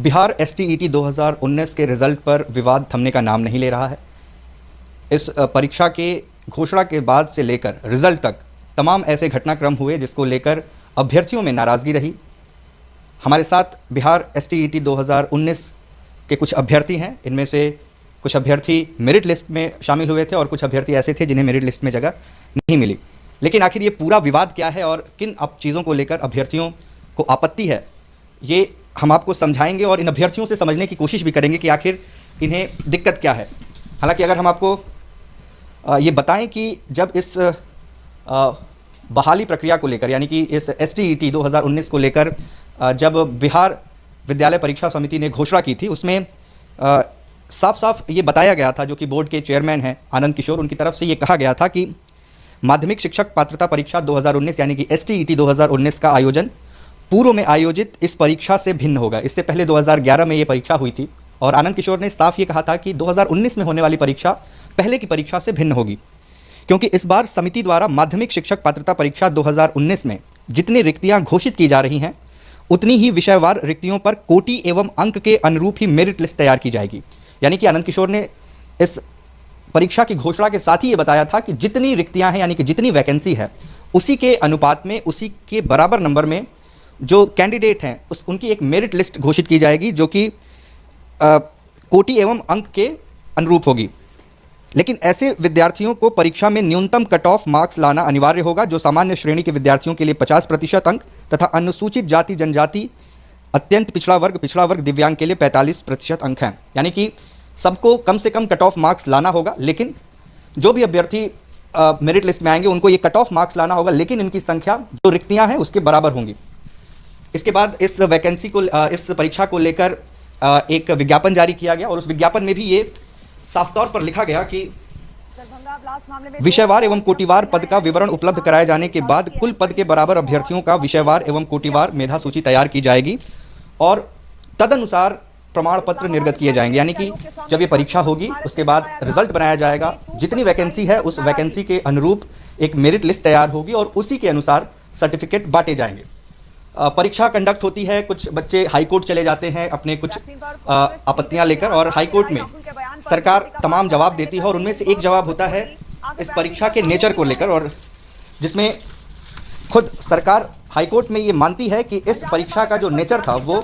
Bihar STET 2019 के result पर विवाद थमने का नाम नहीं ले रहा है। इस परीक्षा के घोषणा के बाद से लेकर रिजल्ट तक तमाम ऐसे घटनाक्रम हुए जिसको लेकर अभ्यर्थियों में नाराज़गी रही। हमारे साथ बिहार एसटीईटी 2019 के कुछ अभ्यर्थी हैं। इनमें से कुछ अभ्यर्थी मेरिट लिस्ट में शामिल हुए थे और कुछ अभ्यर्थी ऐसे थे जिन्हें मेरिट लिस्ट में जगह नहीं मिली। लेकिन आखिर ये पूरा विवाद क्या है और किन चीज़ों को लेकर अभ्यर्थियों को आपत्ति है, ये हम आपको समझाएंगे और इन अभ्यर्थियों से समझने की कोशिश भी करेंगे कि आखिर इन्हें दिक्कत क्या है। हालांकि अगर हम आपको ये बताएं कि जब इस बहाली प्रक्रिया को लेकर, यानी कि इस एसटीईटी 2019 को लेकर जब बिहार विद्यालय परीक्षा समिति ने घोषणा की थी, उसमें साफ साफ ये बताया गया था, जो कि बोर्ड के चेयरमैन हैं आनंद किशोर, उनकी तरफ से ये कहा गया था कि माध्यमिक शिक्षक पात्रता परीक्षा 2019 यानी कि एसटीईटी 2019 का आयोजन पूर्व में आयोजित इस परीक्षा से भिन्न होगा। इससे पहले 2011 में ये परीक्षा हुई थी और आनंद किशोर ने साफ ये कहा था कि 2019 में होने वाली परीक्षा पहले की परीक्षा से भिन्न होगी, क्योंकि इस बार समिति द्वारा माध्यमिक शिक्षक पात्रता परीक्षा 2019 में जितनी रिक्तियां घोषित की जा रही हैं, उतनी ही विषयवार रिक्तियों पर कोटि एवं अंक के अनुरूप ही मेरिट लिस्ट तैयार की जाएगी। यानी कि आनंद किशोर ने इस परीक्षा की घोषणा के साथ ही ये बताया था कि जितनी रिक्तियां हैं, यानी कि जितनी वैकेंसी है, उसी के अनुपात में, उसी के बराबर नंबर में जो कैंडिडेट हैं उनकी एक मेरिट लिस्ट घोषित की जाएगी, जो कि कोटि एवं अंक के अनुरूप होगी। लेकिन ऐसे विद्यार्थियों को परीक्षा में न्यूनतम कट ऑफ मार्क्स लाना अनिवार्य होगा, जो सामान्य श्रेणी के विद्यार्थियों के लिए 50% अंक तथा अनुसूचित जाति जनजाति, अत्यंत पिछड़ा वर्ग, दिव्यांग के लिए 45% अंक हैं। यानी कि सबको कम से कम कट ऑफ मार्क्स लाना होगा, लेकिन जो भी अभ्यर्थी मेरिट लिस्ट में आएंगे उनको ये कट ऑफ मार्क्स लाना होगा, लेकिन इनकी संख्या जो रिक्तियां हैं उसके बराबर होंगी। इसके बाद इस वैकेंसी को, इस परीक्षा को लेकर एक विज्ञापन जारी किया गया और उस विज्ञापन में भी ये साफ तौर पर लिखा गया कि विषयवार एवं कोटिवार पद का विवरण उपलब्ध कराए जाने के बाद कुल पद के बराबर अभ्यर्थियों का विषयवार एवं कोटिवार मेधा सूची तैयार की जाएगी और तदनुसार प्रमाण पत्र निर्गत किए जाएंगे। यानी कि जब ये परीक्षा होगी उसके बाद रिजल्ट बनाया जाएगा, जितनी वैकेंसी है उस वैकेंसी के अनुरूप एक मेरिट लिस्ट तैयार होगी और उसी के अनुसार सर्टिफिकेट बांटे जाएंगे। परीक्षा कंडक्ट होती है, कुछ बच्चे हाई कोर्ट चले जाते हैं अपने कुछ आपत्तियां लेकर और हाई कोर्ट में सरकार तमाम जवाब देती है और उनमें से एक जवाब होता है इस परीक्षा के नेचर को लेकर, और जिसमें खुद सरकार हाई कोर्ट में ये मानती है कि इस परीक्षा का जो नेचर था वो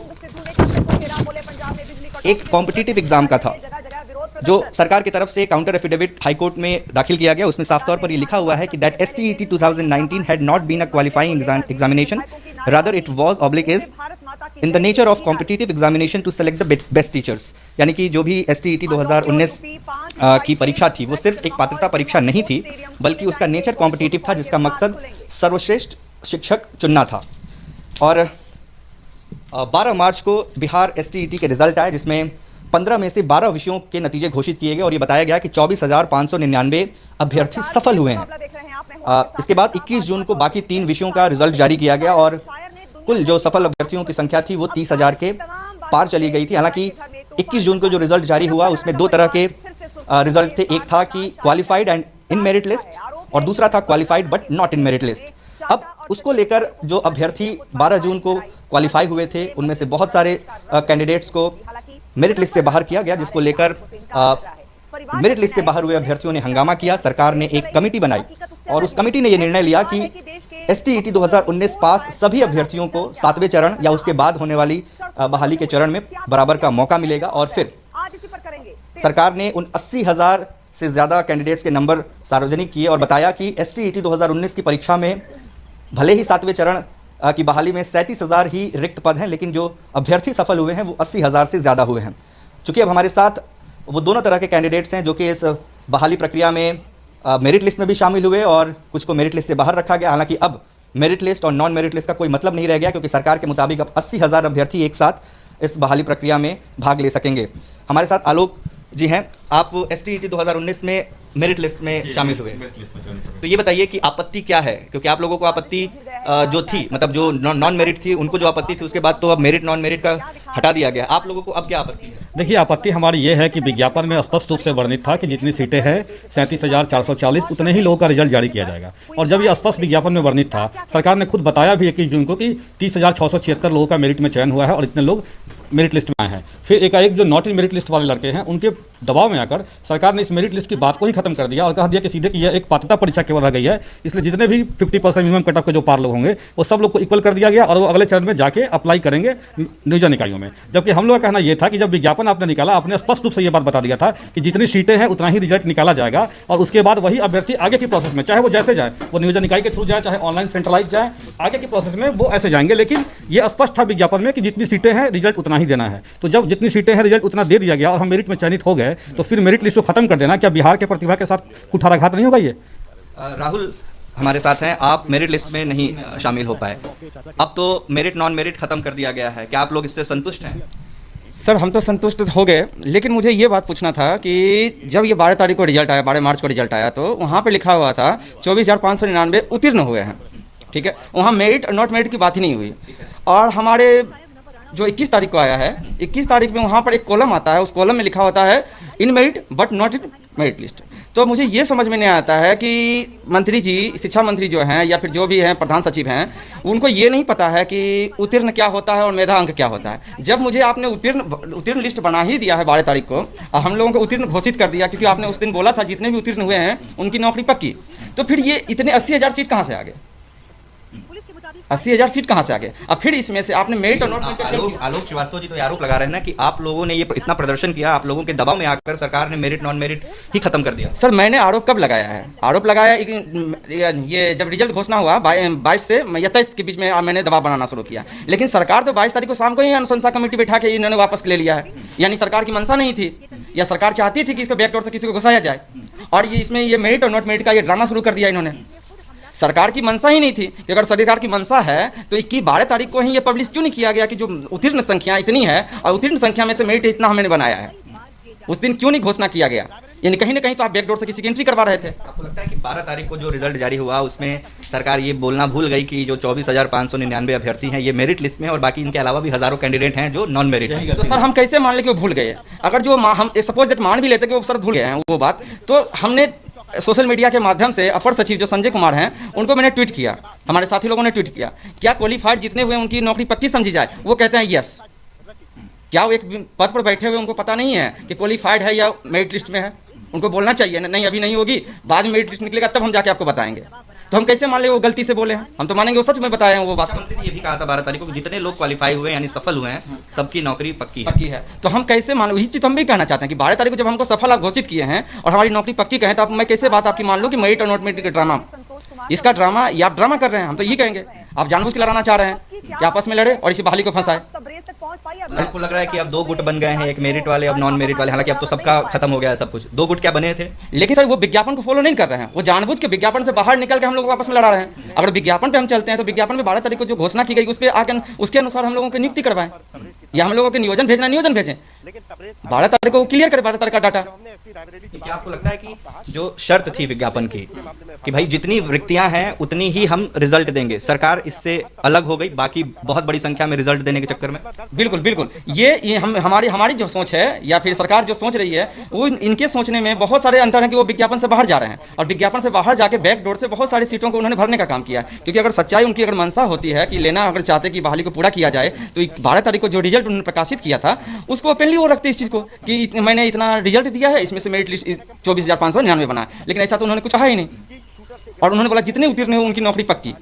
एक कॉम्पिटिटिव एग्जाम का था। जो सरकार की तरफ से काउंटर एफिडेविट हाई कोर्ट में दाखिल किया गया, उसमें साफ तौर पर ये लिखा हुआ है कि that STET 2019 had not been a qualifying examination, rather it was oblique is in the nature of competitive examination to select the best teachers। यानी कि जो भी एसटीईटी 2019 की परीक्षा थी वो सिर्फ एक पात्रता परीक्षा नहीं थी, बल्कि उसका नेचर कॉम्पिटिटिव था, जिसका मकसद सर्वश्रेष्ठ शिक्षक चुनना था। और 12 मार्च को बिहार एसटीईटी के रिजल्ट आए, जिसमें 15 में से 12 विषयों के नतीजे घोषित किए गए और ये बताया गया कि 24,599 अभ्यर्थी सफल हुए हैं। इसके बाद 21 जून को बाकी 3 विषयों का रिजल्ट जारी किया गया और कुल जो सफल अभ्यर्थियों की संख्या थी वो 30,000 के पार चली गई थी। हालांकि 21 जून को जो रिजल्ट जारी हुआ उसमें 2 तरह के रिजल्ट थे। एक था कि qualified and in merit list और दूसरा था qualified but not in merit list. अब उसको लेकर जो अभ्यर्थी 12 जून को क्वालिफाई हुए थे उनमें से बहुत सारे कैंडिडेट्स को मेरिट लिस्ट से बाहर किया गया, जिसको लेकर मेरिट लिस्ट से बाहर हुए अभ्यर्थियों ने हंगामा किया। सरकार ने एक कमेटी बनाई और उस कमेटी ने यह निर्णय लिया कि एसटीईटी 2019 पास सभी अभ्यर्थियों को 7वें चरण या उसके बाद होने वाली बहाली के चरण में बराबर का मौका मिलेगा। और फिर सरकार ने उन 80,000 से ज़्यादा कैंडिडेट्स के नंबर सार्वजनिक किए और बताया कि एसटीईटी 2019 की परीक्षा में भले ही 7वें चरण की बहाली में 37,000 ही रिक्त पद हैं, लेकिन जो अभ्यर्थी सफल हुए हैं वो 80,000 से ज़्यादा हुए हैं। चूँकि अब हमारे साथ वो दोनों तरह के कैंडिडेट्स हैं जो कि इस बहाली प्रक्रिया में मेरिट लिस्ट में भी शामिल हुए और कुछ को मेरिट लिस्ट से बाहर रखा गया। हालांकि अब मेरिट लिस्ट और नॉन मेरिट लिस्ट का कोई मतलब नहीं रह गया, क्योंकि सरकार के मुताबिक अब 80,000 अभ्यर्थी एक साथ इस बहाली प्रक्रिया में भाग ले सकेंगे। हमारे साथ आलोक जी हैं, आप एसटीईटी 2019 में मेरिट लिस्ट में शामिल हुए, तो ये बताइए कि आपत्ति क्या है, क्योंकि आप लोगों को आपत्ति जो थी, मतलब जो नॉन मेरिट थी उनको जो आपत्ति थी, उसके बाद तो अब मेरिट नॉन मेरिट का हटा दिया गया। आप लोगों को अब क्या आपत्ति है? देखिए, आपत्ति हमारी ये है कि विज्ञापन में स्पष्ट रूप से वर्णित था कि जितनी सीटें हैं 37,440 उतने ही लोगों का रिजल्ट जारी किया जाएगा, और जब ये स्पष्ट विज्ञापन में वर्णित था, सरकार ने खुद बताया भी 21 जून को कि 30,676 लोगों का मेरिट में चयन हुआ है और इतने लोग मेरिट लिस्ट में आए हैं। फिर एकाएक जो नॉट इन मेरिट लिस्ट वाले लड़के हैं उनके दबाव में आकर सरकार ने इस मेरिट लिस्ट की बात को ही खत्म कर दिया और कह दिया कि सीधे कि यह एक पात्रता परीक्षा केवल रह गई है, इसलिए जितने भी 50% मिनिमम कट ऑफ के जो पार लोग होंगे वो सब लोग को इक्वल कर दिया गया और वो अगले चरण में जाके अप्लाई करेंगे नियोजन इकाइयों में। जबकि हम लोग का कहना यह था कि जब विज्ञापन आपने निकाला, आपने स्पष्ट रूप से यह बात बता दिया था कि जितनी सीटें हैं उतना ही रिजल्ट निकाला जाएगा और उसके बाद वही अभ्यर्थी आगे की प्रोसेस में, चाहे वो जैसे जाए, वो नियोजन इकाई के थ्रू जाए, चाहे ऑनलाइन सेंट्रलाइज जाए, आगे की प्रोसेस में वो ऐसे जाएंगे। लेकिन ये स्पष्ट था विज्ञापन में कि जितनी सीटें हैं रिजल्ट उतना ही देना है। तो जब जितनी सीटें हैं रिजल्ट उतना दे दिया गया और हम मेरिट में चयनित हो गए, तो फिर मेरिट लिस्ट को खत्म कर देना क्या बिहार के प्रतिभा के साथ कुठाराघात नहीं होगा? ये राहुल हमारे साथ हैं, आप मेरिट लिस्ट में नहीं शामिल हो पाए, अब तो मेरिट नॉन मेरिट खत्म कर दिया गया है, क्या आप लोग इससे संतुष्ट हैं? सर हम तो संतुष्ट हो गए, लेकिन मुझे ये बात पूछना था कि जब ये 12 तारीख को रिजल्ट आया, 12 मार्च को रिजल्ट आया, तो वहाँ पे लिखा हुआ था 24,599 उत्तीर्ण हुए हैं, ठीक है, वहाँ मेरिट और नॉट मेरिट की बात ही नहीं हुई। और हमारे जो 21 तारीख को आया है, 21 तारीख में वहाँ पर एक कॉलम आता है, उस कॉलम में लिखा होता है in merit but not in merit list. तो मुझे ये समझ में नहीं आता है कि मंत्री जी, शिक्षा मंत्री जो हैं या फिर जो भी हैं प्रधान सचिव हैं, उनको ये नहीं पता है कि उत्तीर्ण क्या होता है और मेधा अंक क्या होता है। जब मुझे आपने उत्तीर्ण लिस्ट बना ही दिया है 12 तारीख को और हम लोगों को उत्तीर्ण घोषित कर दिया, क्योंकि आपने उस दिन बोला था जितने भी उत्तीर्ण हुए हैं उनकी नौकरी पक्की, तो फिर ये इतने 80,000 सीट कहाँ से आ गए? 80,000 सीट कहाँ से आ गए? अब फिर इसमें से आपने मेरिट और नॉट मेरिट। आलोक श्रीवास्तव जी तो आरोप लगा रहे हैं ना कि आप लोगों ने ये इतना प्रदर्शन किया, आप लोगों के दबाव में आकर सरकार ने मेरिट नॉन मेरिट ही खत्म कर दिया। सर मैंने आरोप कब लगाया है? आरोप लगाया ये जब रिजल्ट घोषणा हुआ 22 से 23 के बीच में मैंने दबाव बनाना शुरू किया, लेकिन सरकार तो 22 तारीख को शाम को ही अनुशंसा कमेटी बैठा के इन्होंने वापस ले लिया है। यानी सरकार की मंशा नहीं थी, या सरकार चाहती थी कि इसको बैकडोर से किसी को घुसाया जाए, और ये इसमें ये मेरिट और नॉट मेरिट का ये ड्रामा शुरू कर दिया इन्होंने। सरकार की मंशा ही नहीं थी कि अगर सरकार की मंशा है तो 12 तारीख को ही ये पब्लिश क्यों नहीं किया गया कि जो उत्तीर्ण संख्या इतनी है और उत्तीर्ण संख्या में से मेरिट इतना हमने बनाया है, उस दिन क्यों नहीं घोषणा किया गया? यानी कहीं ना कहीं तो आप बैकडोर से किसी की एंट्री करवा रहे थे। आपको लगता है कि 12 तारीख को जो रिजल्ट जारी हुआ उसमें सरकार ये बोलना भूल गई कि जो 24,599 अभ्यर्थी हैं ये मेरिट लिस्ट में और बाकी इनके अलावा भी हजारों कैंडिडेट हैं जो नॉन मेरिट हैं? तो सर हम कैसे मान लें कि वो भूल गए? अगर जो हम सपोज दैट मान भी लेते कि वो सर भूल गए हैं वो बात, तो हमने सोशल मीडिया के माध्यम से अपर सचिव जो संजय कुमार हैं उनको मैंने ट्वीट किया, हमारे साथी लोगों ने ट्वीट किया, क्या क्वालिफाइड जितने हुए उनकी नौकरी पक्की समझी जाए? वो कहते हैं यस। क्या वो एक पद पर बैठे हुए उनको पता नहीं है कि क्वालिफाइड है या मेरिट लिस्ट में है? उनको बोलना चाहिए ना, नहीं अभी नहीं होगी, बाद में मेरिट लिस्ट निकलेगा तब हम जाके आपको बताएंगे। तो हम कैसे मान ले वो गलती से बोले हैं? हम तो मानेंगे वो सच में बताए हैं वो बात। मंत्री ने ये भी कहा था 12 तारीख को जितने लोग क्वालिफाई हुए यानी सफल हुए हैं सबकी नौकरी पक्की है। तो हम कैसे मान, वही चीज हम भी कहना चाहते हैं कि 12 तारीख को जब हमको सफल आप घोषित किए हैं और हमारी नौकरी पक्की कहें, तो आप मैं कैसे बात आपकी मान लूं कि मेरिट और नॉट मेरिट का ड्रामा, इसका ड्रामा या आप ड्रामा कर रहे हैं? हम तो ये कहेंगे आप जानबूझ के लड़ाना चाह रहे हैं कि आपस में लड़े और इसी बहाली को फंसाए। आपको लग रहा है कि अब 2 गुट बन गए हैं, एक मेरिट वाले अब नॉन मेरिट वाले, हालांकि अब तो सबका खत्म हो गया है सब कुछ। 2 गुट क्या बने थे? लेकिन सर वो विज्ञापन को फॉलो नहीं कर रहे हैं, वो जानबूझ के विज्ञापन से बाहर निकल के हम लोग को आपस में लड़ा रहे हैं। अगर विज्ञापन पे हम चलते हैं तो विज्ञापन में 12 तारीख को जो घोषणा की गई उस पर आकर उसके अनुसार हम लोगों की नियुक्ति करवाएं, या हम लोगों के नियोजन भेजना नियोजन भेजें। 12 तारीख को क्लियर करें 12 तारीख का डाटा। क्या आपको लगता है कि जो शर्त थी विज्ञापन की कि भाई जितनी रिक्तियां हैं उतनी ही हम रिजल्ट देंगे, सरकार इससे अलग हो गई बाकी बहुत बड़ी संख्या में रिजल्ट देने के चक्कर में? बिल्कुल बिल्कुल, ये हमारी जो सोच है या फिर सरकार जो सोच रही है वो इनके सोचने में बहुत सारे अंतर हैं कि वो विज्ञापन से बाहर जा रहे हैं और विज्ञापन से बाहर जाके बैकडोर से बहुत सारी सीटों को उन्होंने भरने का काम किया। क्योंकि अगर सच्चाई उनकी अगर मंशा होती है कि लेना अगर चाहते कि बहाली को पूरा किया जाए, तो 12 तारीख को जो रिजल्ट उन्होंने प्रकाशित किया था उसको ओपनली वो रखते इस चीज को कि मैंने इतना रिजल्ट दिया है, इसमें से मेरिट लिस्ट 24,599 बना। लेकिन ऐसा तो उन्होंने कुछ कहा ही नहीं, और उन्होंने बोला जितने उत्तीर्ण हुए उनकी नौकरी पक्की।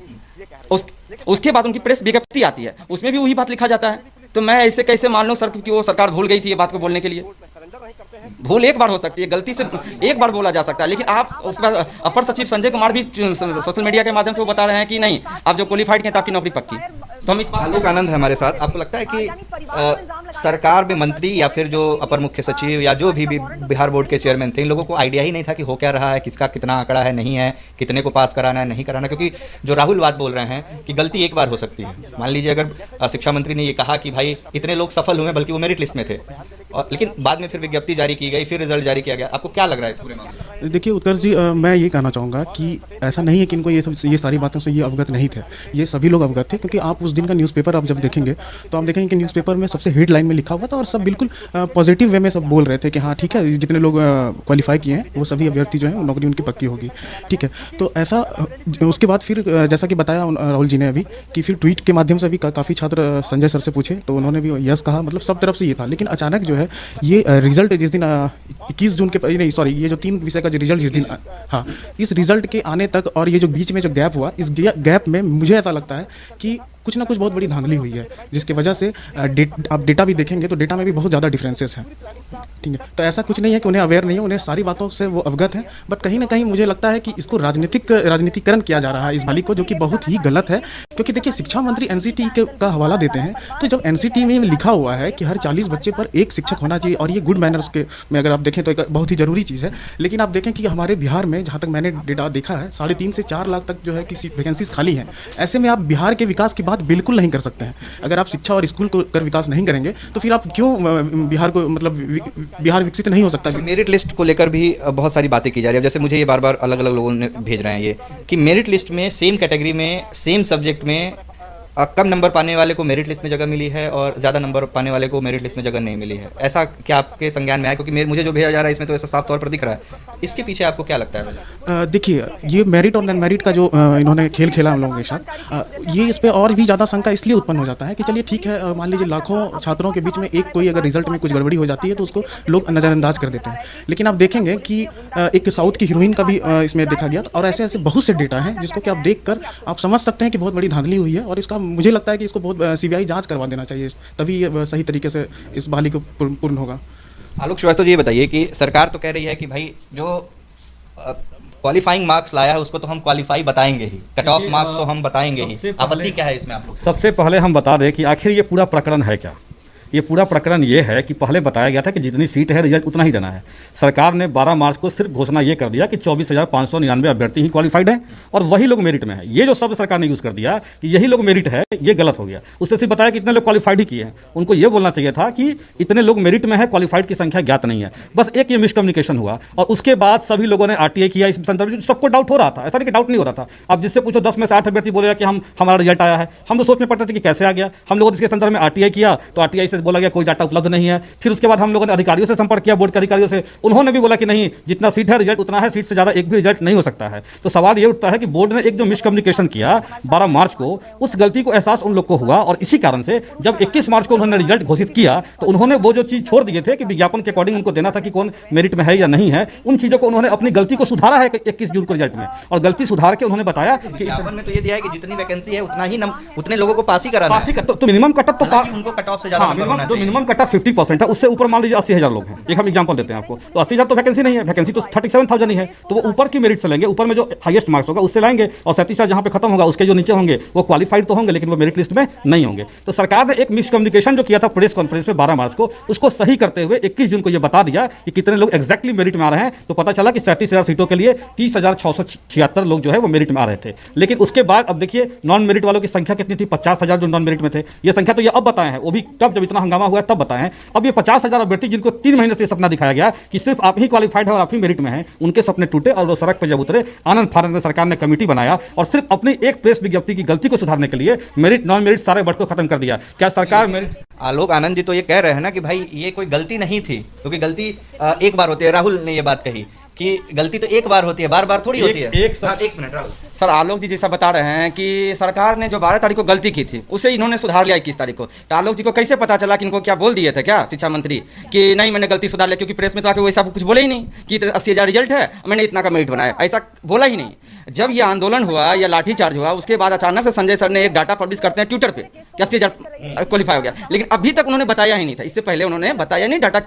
उसके बाद उनकी प्रेस विज्ञप्ति आती है, उसमें भी वही बात लिखा जाता है। तो मैं ऐसे कैसे मान लूं सर कि वो सरकार भूल गई थी ये बात को बोलने के लिए? भूल एक बार हो सकती है, गलती से एक बार बोला जा सकता है, लेकिन आप उस पर अपर सचिव संजय कुमार भी सोशल मीडिया के माध्यम से वो बता रहे हैं कि नहीं आप जो क्वालिफाइड हैं तो आपकी नौकरी पक्की। तो हम इस आलोक आनंद है हमारे साथ। आपको लगता है कि सरकार में मंत्री या फिर जो अपर मुख्य सचिव या जो भी बिहार बोर्ड के चेयरमैन थे, इन लोगों को आइडिया ही नहीं था कि हो क्या रहा है, किसका कितना आंकड़ा है, नहीं है, कितने को पास कराना है, नहीं कराना? क्योंकि जो राहुल बात बोल रहे हैं कि गलती एक बार हो सकती है। मान लीजिए अगर शिक्षा मंत्री ने ये कहा कि भाई इतने लोग सफल हुए बल्कि वो मेरिट लिस्ट में थे, और लेकिन बाद में फिर विज्ञप्ति जारी की गई, फिर रिजल्ट जारी किया गया। आपको क्या लग रहा है इस पूरे मामले में? देखिए उत्कर्ष जी, मैं ये कहना चाहूँगा कि ऐसा नहीं है कि इनको ये सारी बातों से ये अवगत नहीं थे। ये सभी लोग अवगत थे, क्योंकि आप उस दिन का न्यूज़पेपर आप जब देखेंगे तो आप देखेंगे कि न्यूज़पेपर में सबसे हेडलाइन में लिखा हुआ था और सब बिल्कुल पॉजिटिव वे में सब बोल रहे थे कि हाँ ठीक है, जितने लोग क्वालिफाई किए हैं वो सभी अभ्यर्थी जो हैं नौकरी उनकी पक्की होगी। ठीक है, तो ऐसा उसके बाद फिर जैसा कि बताया राहुल जी ने अभी कि फिर ट्वीट के माध्यम से भी काफ़ी छात्र संजय सर से पूछे तो उन्होंने भी यस कहा, मतलब सब तरफ से ये था। लेकिन अचानक जो है ये रिजल्ट जिस दिन 21 जून के नहीं सॉरी ये जो 3 विषय का जो रिजल्ट जिस दिन हाँ इस रिजल्ट के आने तक और ये जो बीच में जो गैप हुआ, इस गैप में मुझे ऐसा लगता है कि कुछ ना कुछ बहुत बड़ी धांधली हुई है, जिसकी वजह से आप डेटा भी देखेंगे तो डेटा में भी बहुत ज़्यादा डिफरेंसेस हैं। ठीक है, तो ऐसा कुछ नहीं है कि उन्हें अवेयर नहीं है, उन्हें सारी बातों से वो अवगत है, बट कहीं ना कहीं मुझे लगता है कि इसको राजनीतिकरण किया जा रहा है इस माली को, जो कि बहुत ही गलत है। क्योंकि देखिए शिक्षा मंत्री एनसीटी का हवाला देते हैं, तो जब एनसीटी में लिखा हुआ है कि हर 40 बच्चे पर एक शिक्षक होना चाहिए और ये गुड मैनर्स के में अगर आप देखें तो एक बहुत ही जरूरी चीज़ है। लेकिन आप देखें कि हमारे बिहार में जहाँ तक मैंने डेटा देखा है 3.5 से 4 लाख तक जो है कि वैकेंसीज खाली हैं। ऐसे में आप बिहार के विकास की बात बिल्कुल नहीं कर सकते हैं। अगर आप शिक्षा और स्कूल को कर विकास नहीं करेंगे तो फिर आप क्यों बिहार को मतलब बिहार विकसित नहीं हो सकता। मेरिट लिस्ट को लेकर भी बहुत सारी बातें की जा रही है। जैसे मुझे ये बार बार अलग अलग लोगों ने भेज रहे हैं ये कि मेरिट लिस्ट में सेम कैटेगरी में सेम सब्जेक्ट में कम नंबर पाने वाले को मेरिट लिस्ट में जगह मिली है और ज़्यादा नंबर पाने वाले को मेरिट लिस्ट में जगह नहीं मिली है। ऐसा क्या आपके संज्ञान में आया? क्योंकि मुझे जो भेजा जा रहा है इसमें तो ऐसा साफ तौर पर दिख रहा है। इसके पीछे आपको क्या लगता है? देखिए ये मेरिट और नॉन मेरिट का जो इन्होंने खेल खेला हम लोगों के साथ, ये इस पर और भी ज़्यादा शंका इसलिए उत्पन्न हो जाता है कि चलिए ठीक है, मान लीजिए लाखों छात्रों के बीच में एक कोई अगर रिजल्ट में कुछ गड़बड़ी हो जाती है तो उसको लोग नज़रअंदाज कर देते हैं। लेकिन आप देखेंगे कि एक साउथ की हीरोइन का भी इसमें देखा गया और ऐसे ऐसे बहुत से डेटा हैं जिसको कि आप देखकर आप समझ सकते हैं कि बहुत बड़ी धांधली हुई है। और इसका मुझे लगता है कि इसको बहुत सीबीआई जांच करवा देना चाहिए, तभी ये सही तरीके से इस बहाली को पूर्ण होगा। आलोक श्रीवास्तव जी, ये बताइए कि सरकार तो कह रही है कि भाई जो क्वालिफाइंग मार्क्स लाया है उसको तो हम क्वालिफाई बताएंगे ही, कट ऑफ मार्क्स तो हम बताएंगे ही। आपत्ति क्या है इसमें आपको? सबसे पहले हम बता दें कि आखिर ये पूरा प्रकरण है क्या। ये पूरा प्रकरण ये है कि पहले बताया गया था कि जितनी सीट है रिजल्ट उतना ही देना है। सरकार ने 12 मार्च को सिर्फ घोषणा ये कर दिया कि 24,599 अभ्यर्थी ही क्वालिफाइड हैं और वही लोग मेरिट में है। ये जो शब्द सरकार ने यूज कर दिया कि यही लोग मेरिट है, ये गलत हो गया। उससे सिर्फ बताया कि इतने लोग क्वालिफाइड ही किए हैं। उनको ये बोलना चाहिए था कि इतने लोग मेरिट में है, क्वालिफाइड की संख्या ज्ञात नहीं है। बस एक ये मिसकम्युनिकेशन हुआ और उसके बाद सभी लोगों ने आरटीआई किया। इस संदर्भ में सबको डाउट हो रहा था, ऐसा नहीं कि डाउट नहीं हो रहा था। अब जिससे पूछो 10 में से 8 अभ्यर्थी बोलेगा कि हमारा रिजल्ट आया है। हम तो सोच में पड़ते थे कि कैसे आ गया। हम लोगों ने इसके संदर्भ में आरटीआई किया तो आरटीआई से बोला गया कोई डाटा उपलब्ध नहीं है। फिर उसके बाद हम लोगों ने अधिकारियों से संपर्क किया, बोर्ड के अधिकारियों से, उन्होंने भी बोला कि नहीं, जितना सीट है रिजल्ट उतना है, सीट से ज्यादा एक भी रिजल्ट नहीं हो सकता है। तो सवाल ये उठता है कि बोर्ड ने एक जो मिसकम्युनिकेशन किया 12 मार्च को, उस गलती को एहसास उन लोग को हुआ और इसी कारण से जब 21 मार्च को उन्होंने रिजल्ट घोषित किया तो उन्होंने वो जो चीज छोड़ दिए थे कि विज्ञापन के अकॉर्डिंग उनको देना था कि कौन मेरिट में है या नहीं है, उन चीजों को उन्होंने अपनी गलती को सुधारा है 21 जून को रिजल्ट में। और गलती सुधार के उन्होंने बताया कि विज्ञापन में तो ये दिया है कि जितनी वैकेंसी है उतना ही उतने लोगों को पास ही कराना है। तो मिनिमम कट ऑफ तो उनको कट ऑफ से ज्यादा मिनिमम कट ऑफ 50% है, उससे ऊपर मान लीजिए 80,000 लोग हैं। एक हम एग्जांपल देते हैं आपको, तो 80,000 तो वैकेंसी नहीं है, वैकेंसी तो 37,000 ही है। तो वो ऊपर की मेरिट से लेंगे, ऊपर में जो हाईएस्ट मार्क्स होगा उससे लाएंगे और 37,000 जहां पे खत्म होगा उसके जो नीचे होंगे वो क्वालिफाइड तो होंगे लेकिन वो मेरिट लिस्ट में नहीं होंगे। तो सरकार ने एक मिसकम्युनिकेशन जो किया था प्रेस कॉन्फ्रेंस में 12 मार्च को, उसको सही करते हुए 21 जून को ये बता दिया कि कितने लोग एक्जैक्टली मेरिट में आ रहे हैं। तो पता चला कि 37,000 सीटों के लिए 30,676 लोग जो है वो मेरिट में आ रहे थे। लेकिन उसके बाद अब देखिए नॉन मेरिट वालों की संख्या कितनी थी? 50,000 जो नॉन मेरिट में थे। ये संख्या तो ये अब बताए हैं, वो भी तब जब इतना हंगामा हुआ तब बताए हैं। अब ये 50,000 अभ्यर्थी जिनको 3 महीने से सपना दिखाया गया कि सिर्फ आप ही क्वालिफाइड है और आप ही मेरिट में हैं, उनके सपने टूटे और वो सड़क पर जब उतरे आनंद फानंद में सरकार ने कमेटी बनाया और सिर्फ अपनी एक प्रेस विज्ञप्ति की गलती को सुधारने के लिए मेरिट नॉन मेरिट सारे वर्ग को खत्म कर दिया। क्या सरकार मेरिट? आलोक आनंद जी तो ये कह रहे हैं ना कि भाई ये कोई गलती नहीं थी, क्योंकि गलती एक बार होती है। राहुल ने ये बात कही कि गलती तो एक बार होती है, बार बार थोड़ी होती है। एक मिनट राहुल। सर आलोक जी जैसा बता रहे हैं कि सरकार ने जो 12 तारीख को गलती की थी उसे इन्होंने सुधार लिया 21 तारीख को। तो आलोक जी को कैसे पता चला कि इनको क्या बोल दिए थे क्या शिक्षा मंत्री कि नहीं मैंने गलती सुधार लिया? क्योंकि प्रेस में तो आके वैसा कुछ बोले ही नहीं कि 80,000 रिजल्ट है, मैंने इतना का मेरिट बनाया, ऐसा बोला ही नहीं। जब ये आंदोलन हुआ या लाठीचार्ज हुआ उसके बाद अचानक से संजय सर ने एक डाटा पब्लिश करते हैं ट्विटर पे कि 80,000 क्वालिफाई हो गया, लेकिन अभी तक उन्होंने बताया ही नहीं था। इससे पहले उन्होंने बताया नहीं डाटा,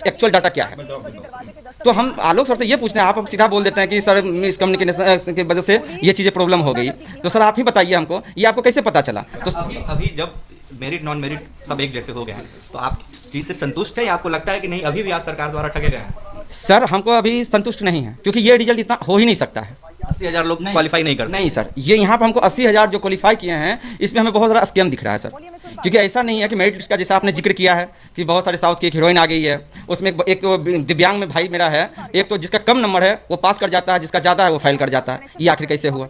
एक्चुअल डाटा क्या है। तो हम आलोक सर से ये पूछते हैं, आप सीधा बोल देते हैं कि सर मिसकम्युनिकेशन की वजह से ये चीजें प्रॉब्लम हो गई। तो सर आप ही बताइए हमको, ये आपको कैसे पता चला? तो अभी जब मेरिट नॉन मेरिट सब एक जैसे हो गए हैं तो आप चीज से संतुष्ट है या आपको लगता है कि नहीं अभी भी आप सरकार द्वारा ठगे गए हैं? सर हमको अभी संतुष्ट नहीं है, क्योंकि ये रिजल्ट इतना हो ही नहीं सकता है। 80,000 लोग क्वालिफाई नहीं करते। नहीं सर, ये यहाँ पर हमको 80,000 जो क्वालिफाई किए हैं इसमें हमें बहुत सारा स्कैम दिख रहा है सर। क्योंकि ऐसा नहीं है कि मेरिट लिस्ट का जैसा आपने जिक्र किया है कि बहुत सारे साउथ की एक हीरोइन आ गई है, उसमें एक तो दिव्यांग में भाई मेरा है, एक तो जिसका कम नंबर है वो पास कर जाता है, जिसका ज़्यादा है वो फेल कर जाता है। ये आखिर कैसे हुआ?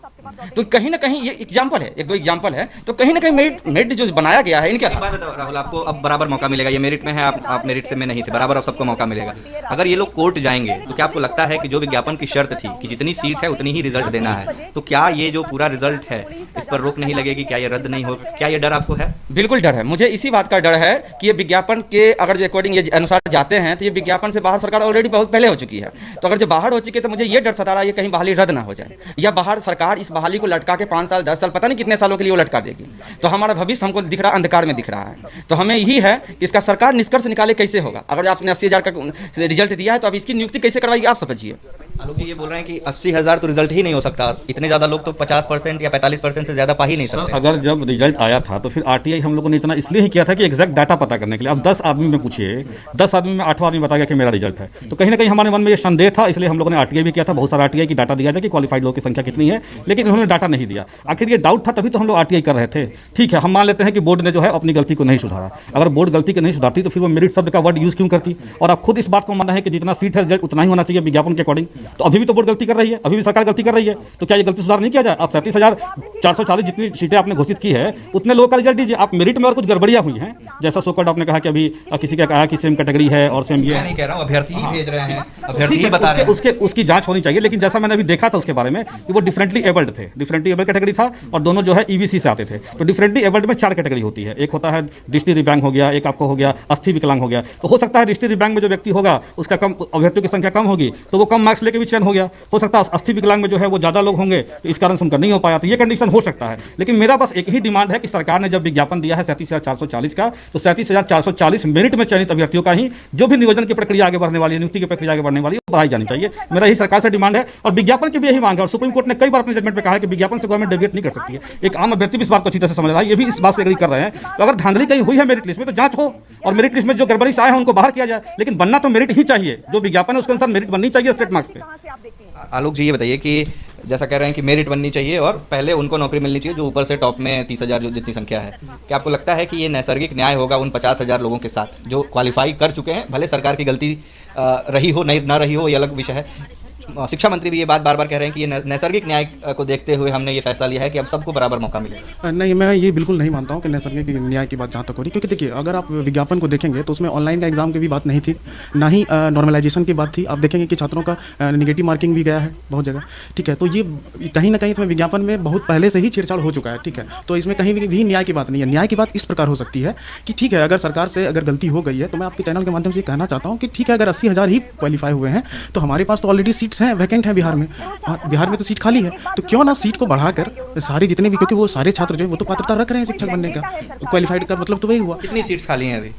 तो कहीं ना कहीं ये एग्जाम्पल है, एक दो एग्जाम्पल है, तो कहीं ना कहीं मेरिट जो बनाया गया है इनके राहुल, आपको अब बराबर मौका मिलेगा। ये मेरिट में है, आप मेरिट से में नहीं थे, बराबर अब सबको मौका मिलेगा। अगर ये लोग कोर्ट जाएंगे तो क्या आपको लगता है कि जो विज्ञापन की शर्त थी कि जितनी सीट है उतनी ही रिजल्ट देना है, तो क्या ये जो पूरा रिजल्ट है इस पर रोक नहीं लगेगी? क्या ये रद्द नहीं हो? क्या ये डर आपको है? बिल्कुल डर है, मुझे इसी बात का डर है कि ये विज्ञापन के अगर जो अकॉर्डिंग ये अनुसार जाते हैं तो ये विज्ञापन से बाहर सरकार ऑलरेडी बहुत पहले हो चुकी है। तो अगर जो बाहर हो चुकी है तो मुझे ये डर सता रहा है ये कहीं बहाली रद्द ना हो जाए, या बाहर सरकार इस बहाली को लटका के 5 साल 10 साल पता नहीं कितने सालों के लिए वो लटका देगी। तो हमारा भविष्य हमको दिख रहा अंधकार में दिख रहा है। तो हमें यही है कि इसका सरकार निष्कर्ष निकाले कैसे होगा। अगर आपने 80,000 का रिजल्ट दिया है तो अब इसकी नियुक्ति कैसे करवाएगी आप समझिए। आलोक जी ये बोल रहे हैं कि 80,000 तो रिजल्ट ही नहीं हो सकता, इतने ज्यादा लोग तो 50% या 45% से ज्यादा पा ही नहीं सकते। अगर जब रिजल्ट आया था तो फिर आरटीआई हम लोगों ने इतना इसलिए ही किया था कि एग्जैक्ट डाटा पता करने के लिए। अब 10 आदमी में पूछिए, 10 आदमी में 8वां आदमी बता गया कि मेरा रिजल्ट है, तो कहीं ना कहीं हमारे मन में ये संदेह था, इसलिए हम लोगों ने आरटीआई भी किया था। बहुत सारा आरटीआई की डाटा दिया था कि क्वालिफाइड लोगों की संख्या कितनी है, लेकिन उन्होंने डाटा नहीं दिया। आखिर ये डाउट था तभी तो हम लोग आरटीआई कर रहे थे। ठीक है, हम मान लेते हैं कि बोर्ड ने जो है अपनी गलती को नहीं सुधारा। अगर बोर्ड गलती को नहीं सुधारती तो फिर वो मेरिट शब्द का वर्ड यूज क्यों करती? और आप खुद इस बात को माना है कि जितना सीट है रिजल्ट उतना ही होना चाहिए विज्ञापन के अकॉर्डिंग। तो अभी भी तो बोर्ड गलती कर रही है, अभी भी सरकार गलती कर रही है, तो क्या ये गलती सुधार नहीं किया जाए? आप 37,440 जितनी सीटें आपने घोषित की है उतने लोगों का रिजल्ट दीजिए। आप मेरिट में और कुछ गड़बड़ियां हुई हैं, जैसा सोकॉल्ड आपने कहा कि अभी किसी का कहा कि सेम कैटेगरी है और सेम ये। मैं नहीं कह रहा हूं, अभ्यर्थी ही भेज रहे हैं, अभ्यर्थी ही बता रहे हैं। उसकी जांच होनी चाहिए, लेकिन जैसा मैंने अभी देखा था उसके बारे में कि वो डिफरेंटली एबल्ड थे, डिफरेंटली एबल्ड कैटेगरी था और दोनों जो है ईबीसी से आते थे। तो डिफरेंटली एबल्ड में 4 कैटेगरी होती है, एक होता है दृष्टि दिव्यांग हो गया, एक आपको हो गया अस्थि विकलांग हो गया। तो हो सकता है दृष्टि दिव्यांग में जो व्यक्ति होगा उसका कम अभ्यर्थियों की संख्या कम होगी तो वो कम मार्क्स लेके भी चयन हो गया। हो सकता है अस्थि विकलांग में जो है वो ज्यादा लोग होंगे तो इस कारण से उनका नहीं हो पाया, तो ये कंडीशन हो सकता है। लेकिन मेरा बस एक ही डिमांड है कि सरकार ने जब विज्ञापन दिया है 37,440 का, तो 37,440 मेरिट में चयनित अभ्यर्थियों का ही जो भी नियोजन की प्रक्रिया आगे बढ़ने वाली है, नियुक्ति की प्रक्रिया आगे बढ़ने वाली है, वो बढ़ाई जानी चाहिए। मेरा यही सरकार से डिमांड है और विज्ञापन की भी यही मांग है। और सुप्रीम कोर्ट ने कई बार अपने जजमेंट में कहा है कि विज्ञापन से गवर्नमेंट डेविएट नहीं कर सकती है। एक आम अभ्यर्थी भी इस बात को अच्छी तरह से समझ रहा है, ये भी इस बात से एग्री कर रहे हैं। तो अगर धांधली कहीं हुई है मेरिट लिस्ट में तो जांच हो और मेरिट लिस्ट में जो गड़बड़ी से आए हैं उनको बाहर किया जाए, लेकिन बनना तो मेरिट ही चाहिए। जो विज्ञापन है उसके अनुसार मेरिट बननी चाहिए स्टेट मार्क्स पे। आलोक जी ये बताइए कि जैसा कह रहे हैं कि मेरिट बननी चाहिए और पहले उनको नौकरी मिलनी चाहिए जो ऊपर से टॉप में 30,000 जो जितनी संख्या है, क्या आपको लगता है कि ये नैसर्गिक न्याय होगा उन 50,000 लोगों के साथ जो क्वालिफाई कर चुके हैं? भले सरकार की गलती रही हो नहीं ना रही हो ये अलग विषय है। शिक्षा मंत्री भी ये बात बार बार कह रहे हैं कि ये नैसर्गिक न्याय को देखते हुए हमने ये फैसला लिया है कि अब सबको बराबर मौका मिलेगा। नहीं, मैं ये बिल्कुल नहीं मानता हूँ कि नैसर्गिक न्याय की बात जहाँ तक हो रही, क्योंकि देखिए अगर आप विज्ञापन को देखेंगे तो उसमें ऑनलाइन का एग्जाम की भी बात नहीं थी, ना ही नॉर्मलाइजेशन की बात थी। आप देखेंगे कि छात्रों का निगेटिव मार्किंग भी गया है बहुत जगह। ठीक है, तो ये कहीं ना कहीं इसमें विज्ञापन में बहुत पहले से ही छेड़छाड़ हो चुका है। ठीक है, तो इसमें कहीं भी न्याय की बात नहीं है। न्याय की बात इस प्रकार हो सकती है कि ठीक है, अगर सरकार से अगर गलती हो गई है तो मैं आपके चैनल के माध्यम से कहना चाहता हूँ कि ठीक है, अगर 80,000 ही क्वालिफाई हुए हैं तो हमारे पास तो ऑलरेडी सीट्स हैं, वैकेंट हैं बिहार में। बिहार में तो सीट खाली है, तो क्यों ना सीट को बढ़ाकर सारे जितने भी, क्योंकि वो सारे छात्र जो है वो तो पात्रता रख रहे हैं शिक्षक बनने का, क्वालिफाइड का मतलब तो वही हुआ। कितनी सीट्स खाली हैं अभी?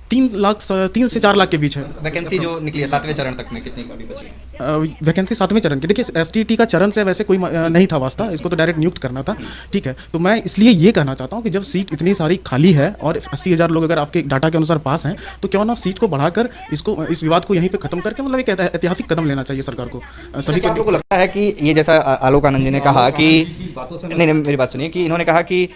3 से 4 लाख के बीच है। वैकेंसी जो निकली है 7वें चरण तक में कितनी अभी बची है? वैकेंसी 7वें चरण की। देखिए एसटीईटी का चरण से वैसे कोई नहीं था वास्ता, इसको तो डायरेक्ट नियुक्त करना था। ठीक है, तो मैं इसलिए ये कहना चाहता हूँ कि जब सीट इतनी सारी खाली है और 80,000 लोग अगर आपके डाटा के अनुसार पास हैं तो क्यों ना सीट को बढ़ाकर इसको इस विवाद को यहीं पे खत्म करके मतलब एक ऐतिहासिक कदम लेना चाहिए सरकार को। सभी को लगता है कि ये जैसा आलोक आनंद जी ने कहा कि नहीं मेरी बात सुनिए, कि इन्होंने कहा कि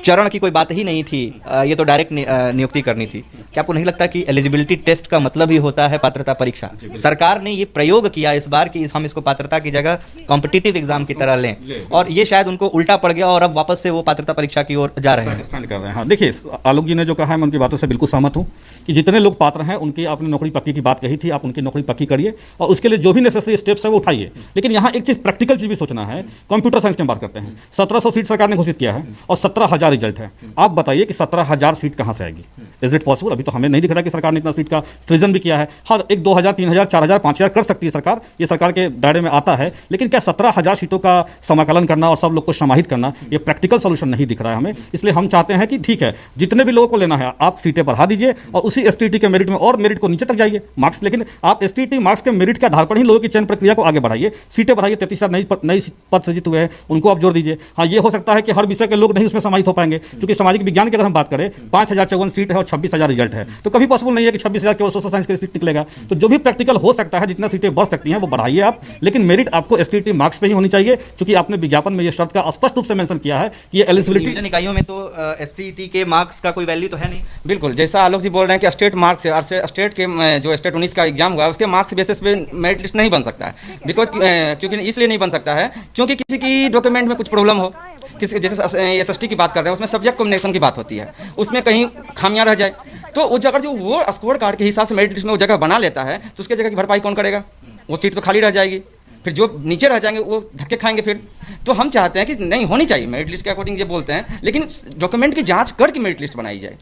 चरण की कोई बात ही नहीं थी, ये तो डायरेक्ट नियुक्ति करनी थी। क्या आपको नहीं लगता कि एलिजिबिलिटी टेस्ट का मतलब ही होता है पात्रता परीक्षा? सरकार ने ये प्रयोग किया इस बार कि हम इसको पात्रता की जगह कॉम्पिटिटिव एग्जाम की तरह लें, और ये शायद उनको उल्टा पड़ गया और अब वापस से वो पात्रता परीक्षा की ओर जा रहे हैं। हाँ, देखिए आलोक जी ने जो कहा है मैं उनकी बातों से बिल्कुल सहमत हूँ कि जितने लोग पात्र हैं उनकी आपने नौकरी पक्की की बात कही थी, आप उनकी नौकरी पक्की करिए और उसके लिए जो भी नेसेसरी स्टेप्स है वो उठाइए। लेकिन यहाँ एक चीज प्रैक्टिकल चीज भी सोचना है। कंप्यूटर साइंस की बात करते हैं, 1700 सीट सरकार ने घोषित किया है और 17,000 रिजल्ट है। आप बताइए कि 17,000 सीट कहां से आएगी? Is it possible? अभी तो हमें नहीं दिख रहा कि सरकार ने इतना सीट का सृजन भी किया है। हाँ, एक 2,000, 3,000, 4,000, 5,000 कर सकती है सरकार, ये सरकार के दायरे में आता है, लेकिन क्या 17,000 सीटों का समाकलन करना और सब लोग को समाहित करना ये प्रैक्टिकल सोल्यूशन नहीं दिख रहा है हमें। इसलिए हम चाहते हैं कि ठीक है, जितने भी लोगों को लेना है आप सीटें बढ़ा दीजिए और उसी एसटीईटी के मेरिट में और मेरिट को नीचे तक जाइए मार्क्स, लेकिन आप एसटीईटी मार्क्स के मेरिट के आधार पर ही लोगों की चयन प्रक्रिया को आगे बढ़ाइए, सीटें बढ़ाइए। 33,000 नई पद सृजित हुए हैं, उनको आप जोड़ दीजिए। हाँ, ये हो सकता है कि हर विषय के लोग नहीं उसमें समाहित हो पाएंगे, क्योंकि सामाजिक विज्ञान की अगर हम बात करें 5,054 सीट है और 26,000 रिजल्ट है। है, तो कभी पॉसिबल नहीं है कि 26,000 केवल सोशल साइंस का सीट निकलेगा। तो जो भी प्रैक्टिकल हो सकता है, जितना सीटें बढ़ सकती हैं वो बढ़ाइए आप, लेकिन मेरिट आपको एसटीईटी मार्क्स पे ही होनी चाहिए, क्योंकि आपने विज्ञापन में ये शर्त का स्पष्ट रूप से मेंशन किया है कि ये एलिजिबिलिटी नियोजन इकाइयों में तो एसटीईटी के मार्क्स का कोई वैल्यू तो है नहीं। बिल्कुल, जैसा आलोक जी बोल रहे हैं कि स्टेट मार्क्स है, स्टेट के जो स्टेट 19 का एग्जाम हुआ है उसके मार्क्स बेसिस पे मेरिट लिस्ट नहीं बन सकता है। बिकॉज क्योंकि इसलिए नहीं बन सकता है क्योंकि किसी की डॉक्यूमेंट में कुछ प्रॉब्लम हो, किसी जैसे एसएसटी की बात कर रहे हैं उसमें सब्जेक्ट कॉम्बिनेशन की बात होती है, उसमें कहीं खामियां रह जाए तो उस जगह जो वो स्कोर कार्ड के हिसाब से मेरिट लिस्ट में वो जगह बना लेता है तो उसके जगह की भरपाई कौन करेगा? वो सीट तो खाली रह जाएगी, फिर जो नीचे रह जाएंगे वो धक्के खाएंगे फिर। तो हम चाहते हैं कि नहीं होनी चाहिए मेरिट लिस्ट के अकॉर्डिंग ये बोलते हैं, लेकिन डॉक्यूमेंट की जांच करके मेरिट लिस्ट बनाई जाए,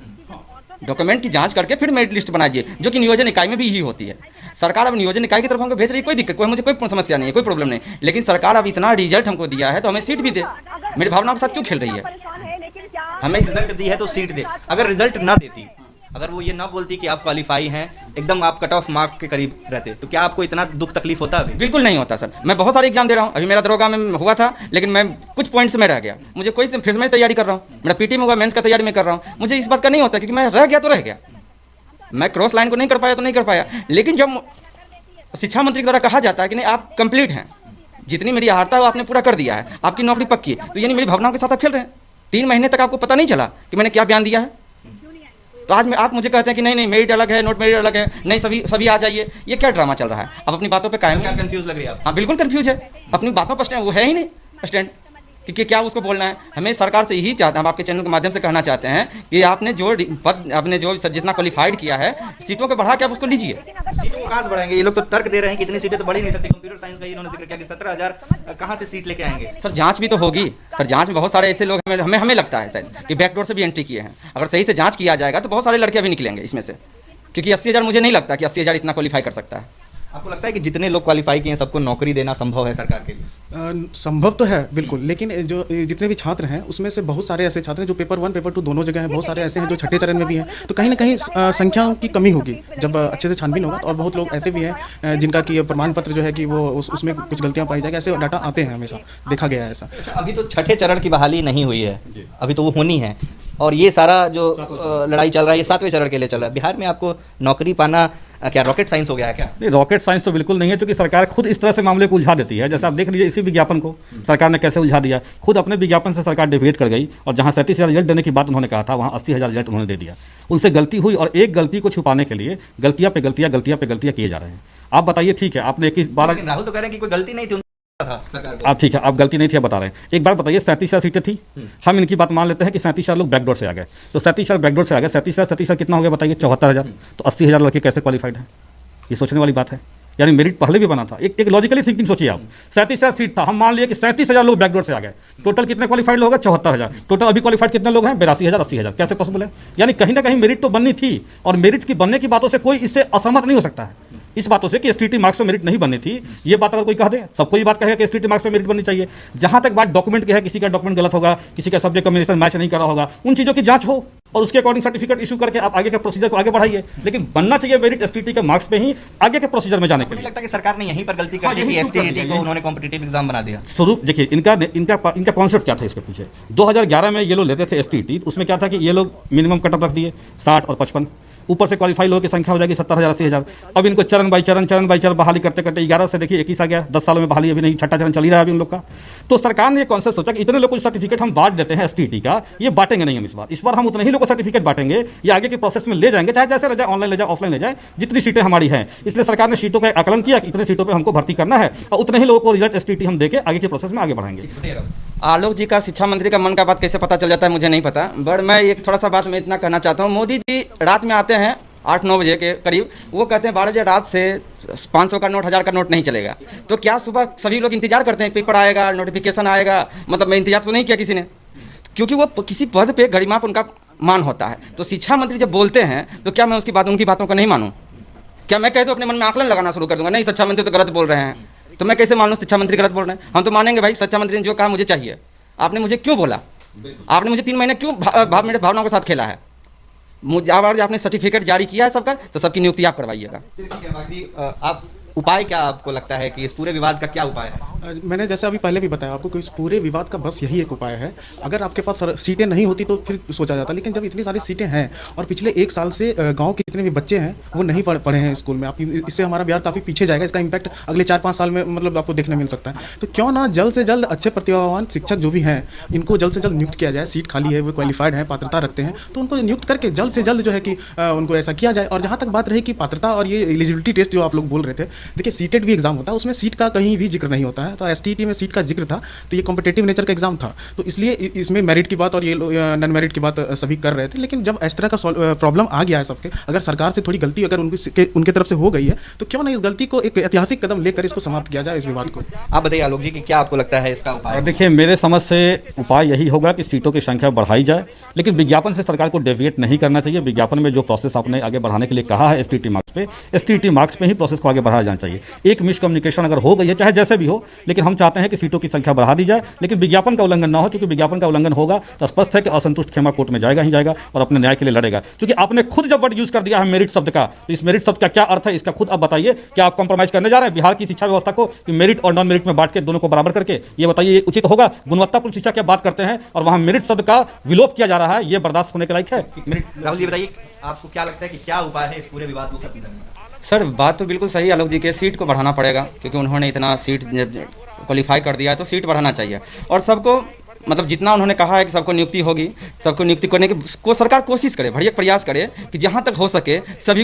डॉक्यूमेंट की जांच करके फिर मेरिट लिस्ट बनाइए, जो कि नियोजन इकाई में भी यही होती है। सरकार अब नियोजन इकाई की तरफ हमको भेज रही है, कोई दिक्कत, मुझे कोई समस्या नहीं है, कोई प्रॉब्लम नहीं, लेकिन सरकार अब इतना रिजल्ट हमको दिया है तो हमें सीट भी दे। मेरी भावनाओं के साथ क्यों खेल रही है? हमें रिजल्ट दी है तो सीट दे। अगर रिजल्ट ना देती, अगर वो ये ना बोलती कि आप क्वालिफाई हैं, एकदम आप कट ऑफ मार्क के करीब रहते, तो क्या आपको इतना दुख तकलीफ होता? अभी बिल्कुल नहीं होता सर। मैं बहुत सारे एग्जाम दे रहा हूँ, अभी मेरा दरोगा में हुआ था लेकिन मैं कुछ पॉइंट्स में रह गया, मुझे कोई फिर से मैं तैयारी कर रहा हूँ, मेरा पीटी में हुआ, मेंस का तैयारी में कर रहा हूँ, मुझे इस बात का नहीं होता क्योंकि मैं रह गया तो रह गया, मैं क्रॉस लाइन को नहीं कर पाया तो नहीं कर पाया। लेकिन जब शिक्षा मंत्री के द्वारा कहा जाता है कि नहीं आप कंप्लीट हैं, जितनी मेरी आहारता है वो आपने पूरा कर दिया है, आपकी नौकरी पक्की है, तो यानी मेरी भावनाओं के साथ आप खेल रहे हैं। 3 महीने तक आपको पता नहीं चला कि मैंने क्या बयान दिया है, तो आज में आप मुझे कहते हैं कि नहीं मेरिट अलग है, नोट मेरिट अलग है, नहीं सभी आ जाइए। ये क्या ड्रामा चल रहा है? आप अपनी बातों पे कायम क्या कंफ्यूज लग रही है आप? हाँ बिल्कुल कंफ्यूज है, अपनी बातों पर वो है ही नहीं स्टैंड कि क्या उसको बोलना है। हमें सरकार से यही चाहते हैं, हम आपके चैनल के माध्यम से कहना चाहते हैं कि आपने जो पद आपने जो जितना क्वालिफाइड किया है सीटों को बढ़ा के आप उसको लीजिए। सीटों को कहाँ से बढ़ाएंगे? ये लोग तो तर्क दे रहे हैं कि इतनी सीटें तो बढ़ ही नहीं सकती। कंप्यूटर साइंस का इन्होंने जिक्र किया कि 17,000 कहाँ से सीट लेके आएंगे? सर जांच भी तो होगी सर, जांच में बहुत सारे ऐसे लोग हमें लगता है शायद कि बैकडोर से भी एंट्री किए हैं। अगर सही से जांच किया जाएगा तो बहुत सारे लड़के भी निकलेंगे इसमें से, क्योंकि 80,000 मुझे नहीं लगता कि 80,000 इतना क्वालिफाई कर सकता है। आपको लगता है कि जितने लोग क्वालिफाई किए हैं सबको नौकरी देना संभव है सरकार के लिए? संभव तो है बिल्कुल, लेकिन जो जितने भी छात्र हैं उसमें से बहुत सारे ऐसे छात्र हैं जो पेपर 1 पेपर 2 दोनों जगह हैं, बहुत सारे ऐसे हैं जो छठे चरण में भी हैं, तो कहीं ना कहीं संख्याओं की कमी होगी जब अच्छे से छानबीन होगा। और बहुत लोग ऐसे भी हैं जिनका कि प्रमाण पत्र जो है कि वो उसमें कुछ गलतियां पाई जाएगी, ऐसे डाटा आते हैं, हमेशा देखा गया है ऐसा। अभी तो छठे चरण की बहाली नहीं हुई है, अभी तो वो होनी है, और ये सारा जो लड़ाई चल रहा है ये 7वें चरण के लिए चल रहा है। बिहार में आपको नौकरी पाना क्या रॉकेट साइंस हो गया है क्या? नहीं, रॉकेट साइंस तो बिल्कुल नहीं है, क्योंकि सरकार खुद इस तरह से मामले को उलझा देती है। जैसे आप देख लीजिए इसी विज्ञापन को सरकार ने कैसे उलझा दिया, खुद अपने विज्ञापन से सरकार डिविएट कर गई, और जहां 37,000 रिजल्ट देने की बात उन्होंने कहा था वहां 80,000 रिजल्ट उन्होंने दे दिया। उनसे गलती हुई और एक गलती को छुपाने के लिए गलतियां पे गलतियां किए जा रहे हैं। आप बताइए, ठीक है आपने 21-12 राहुल तो कह रहे हैं कि कोई गलती नहीं थी सरकार को। आप ठीक है, आप गलती नहीं थी, आप बता रहे हैं। एक बार बताइए 37,000 सीटें थी, हम इनकी बात मान लेते हैं कि 37,000 लोग बैकडोर से आ गए, तो 37,000 बैकडोर से आ गए, 37,000 कितना हो गया बताइए? 74,000। तो 80,000 लड़के कैसे क्वालिफाइड हैं? ये सोचने वाली बात है। यानी मेरिट पहले भी बना था। एक लॉजिकली थिंकिंग सोचिए आप, 37,000 सीट था, हम मान लिए कि 37,000 लोग बैकडोर से आ गए, टोटल कितने क्वालिफाइड लोग हैं? 74,000। टोटल अभी क्वालिफाइड कितने लोग हैं? 82,000 80,000। कैसे पॉसिबल है? यानी कहीं ना कहीं मेरिट तो बननी थी, और मेरिट की बनने की बातों से कोई इससे असहमत नहीं हो सकता है। इस बातों से कि एसटीटी मार्क्स पे मेरिट नहीं बननी थी, ये बात अगर कोई कह दे, सबको ये बात कहेगा कि एसटीटी मार्क्स पे मेरिट बननी चाहिए। जहां तक बात डॉक्यूमेंट की है, किसी का डॉक्यूमेंट गलत होगा, किसी का सब्जेक्ट कॉम्बिनेशन मैच नहीं कर रहा होगा, उन चीजों की जांच हो और उसके अकॉर्डिंग सर्टिफिकेट इशू करके आप आगे के प्रोसीजर को आगे बढ़ाइए। लेकिन बनना चाहिए मेरिट एसटीटी के मार्क्स पे ही आगे के प्रोसीजर में जाने के लिए। लगता है कि सरकार ने यहीं पर गलती कर दी कि एसटीईटी को उन्होंने कॉम्पिटिटिव एग्जाम बना दिया। स्वरूप देखिए, इनका कॉन्सेप्ट क्या था इसके पीछे। 2011 में ये लोग लेते थे एसटीटी, उसमें क्या था कि ये लोग मिनिमम कट ऑफ रख दिए 60 और 55, ऊपर से क्वालिफाई लोगों की संख्या हो जाएगी 70,000 80,000। अब इनको चरण बाई चरण बहाली करते करते 11 से देखिए 21 आ गया, 10 सालों में बहाली अभी नहीं, छठा चरण चल ही रहा है अभी उन लोग का। तो सरकार ने ये कॉन्सेप्ट सोचा कि इतने लोग को सर्टिफिकेट हम बांट देते हैं एसटीटी का, ये बांटेंगे नहीं हम इस बार हम उतने ही लोग को सर्टिफिकेट बांटेंगे, ये आगे के प्रोसेस में ले जाएंगे, चाहे जैसे ले जाए, ऑनलाइन ले जाए, ऑफलाइन ले जाए, जितनी सीटें हमारी हैं। इसलिए सरकार ने सीटों का आकलन किया कि इतने सीटों पर हमको भर्ती करना है, और उतने ही लोगों को रिजल्ट एसटीटी हम देके आगे के प्रोसेस में आगे बढ़ाएंगे। आलोक जी का शिक्षा मंत्री का मन का बात कैसे पता चल जाता है मुझे नहीं पता, बट मैं एक थोड़ा सा बात मैं इतना कहना चाहता हूँ। मोदी जी रात में आते हैं 8-9 बजे के करीब, वो कहते हैं 12 बजे रात से 500 का नोट 1000 का नोट नहीं चलेगा। तो क्या सुबह सभी लोग इंतजार करते हैं पेपर आएगा, नोटिफिकेशन आएगा? मतलब मैं इंतजार तो नहीं किया किसी ने, क्योंकि वो किसी पद पे गरिमा पर उनका मान होता है। तो शिक्षा मंत्री जब बोलते हैं तो क्या मैं उनकी बातों को नहीं मानूं? क्या मैं कह दूं अपने मन में आकलन लगाना शुरू कर दूंगा, नहीं शिक्षा मंत्री तो गलत बोल रहे हैं, तो मैं कैसे मान लूँ शिक्षा मंत्री गलत बोल रहे हैं? हम तो मानेंगे भाई शिक्षा मंत्री ने जो कहा मुझे चाहिए। आपने मुझे क्यों बोला? आपने मुझे 3 महीने क्यों मेरे भावनाओं के साथ खेला है? मुझे आपने सर्टिफिकेट जारी किया है सबका, तो सबकी नियुक्ति आप करवाइएगा। बाकी आप उपाय क्या आपको लगता है कि इस पूरे विवाद का क्या उपाय है? मैंने जैसे अभी पहले भी बताया आपको कि इस पूरे विवाद का बस यही एक उपाय है। अगर आपके पास सीटें नहीं होती तो फिर सोचा जाता, लेकिन जब इतनी सारी सीटें हैं और पिछले 1 साल से गांव के जितने भी बच्चे हैं वो नहीं पढ़े हैं स्कूल में, आप इससे हमारा बिहार काफ़ी पीछे जाएगा। इसका इम्पैक्ट अगले 4-5 साल में मतलब आपको देखने मिल सकता है। तो क्यों ना जल्द से जल्द अच्छे प्रतिभावान शिक्षक जो भी हैं इनको जल्द से जल्द नियुक्त किया जाए। सीट खाली है, वो क्वालिफाइड है, पात्रता रखते हैं, तो उनको नियुक्त करके जल्द से जल्द जो है कि उनको ऐसा किया जाए। और जहाँ तक बात रही कि पात्रता और ये एलिजिबिलिटी टेस्ट जो आप लोग बोल रहे थे, देखिए सीटेट भी एग्जाम होता है, उसमें सीट का कहीं भी जिक्र नहीं होता है। तो एसटीईटी में सीट का जिक्र था, तो ये कॉम्पिटेटिव नेचर का एग्जाम था, तो इसलिए इसमें मेरिट की बात और ये नॉन मेरिट की बात सभी कर रहे थे। लेकिन जब इस तरह का प्रॉब्लम आ गया है सबके, अगर सरकार से थोड़ी गलती अगर उनके तरफ से हो गई है, तो क्यों ना इस गलती को एक ऐतिहासिक कदम लेकर इसको समाप्त किया जाए, इस विवाद को। आप बताइए आलोक जी कि क्या आपको लगता है इसका उपाय? देखिए, मेरे समझ से उपाय यही होगा कि सीटों की संख्या बढ़ाई जाए, लेकिन विज्ञापन से सरकार को डेविएट नहीं करना चाहिए। विज्ञापन में जो प्रोसेस आपने आगे बढ़ाने के लिए कहा है एसटीईटी मार्क्स पे ही प्रोसेस को आगे बढ़ाया जाना चाहिए। एक मिसकम्युनिकेशन अगर हो गई है, चाहे जैसे भी हो, लेकिन हम चाहते हैं कि सीटों की संख्या बढ़ा दी जाए, लेकिन विज्ञापन का उल्लंघन ना हो, क्योंकि विज्ञापन का उल्लंघन होगा तो स्पष्ट है कि असंतुष्ट खेमा कोर्ट में जाएगा ही जाएगा और अपने न्याय के लिए लड़ेगा। क्योंकि आपने खुद जब वर्ड यूज कर दिया है मेरिट शब्द का, तो इस मेरिट शब्द का क्या अर्थ है, इसका खुद आप बताइए। क्या आप कॉम्प्रोमाइज करने जा रहे हैं बिहार की शिक्षा व्यवस्था को कि मेरिट और नॉन मेरिट में बांट के दोनों को बराबर करके? ये बताइए, ये उचित होगा? गुणवत्तापूर्ण शिक्षा की बात करते हैं और वहां मेरिट शब्द का विलोप किया जा रहा है, ये बर्दाश्त होने के लायक है? राहुल जी बताइए, आपको क्या लगता है कि क्या उपाय है इस पूरे विवाद को खत्म करने का? सर बात तो बिल्कुल सही आलोक जी के, सीट को बढ़ाना पड़ेगा, क्योंकि उन्होंने इतना सीट क्वालिफाई कर दिया है, तो सीट बढ़ाना चाहिए। और सबको मतलब जितना उन्होंने कहा है कि सबको नियुक्ति होगी, सबको नियुक्ति करने की को सरकार कोशिश करे, बढ़िया प्रयास करे कि जहाँ तक हो सके सभी को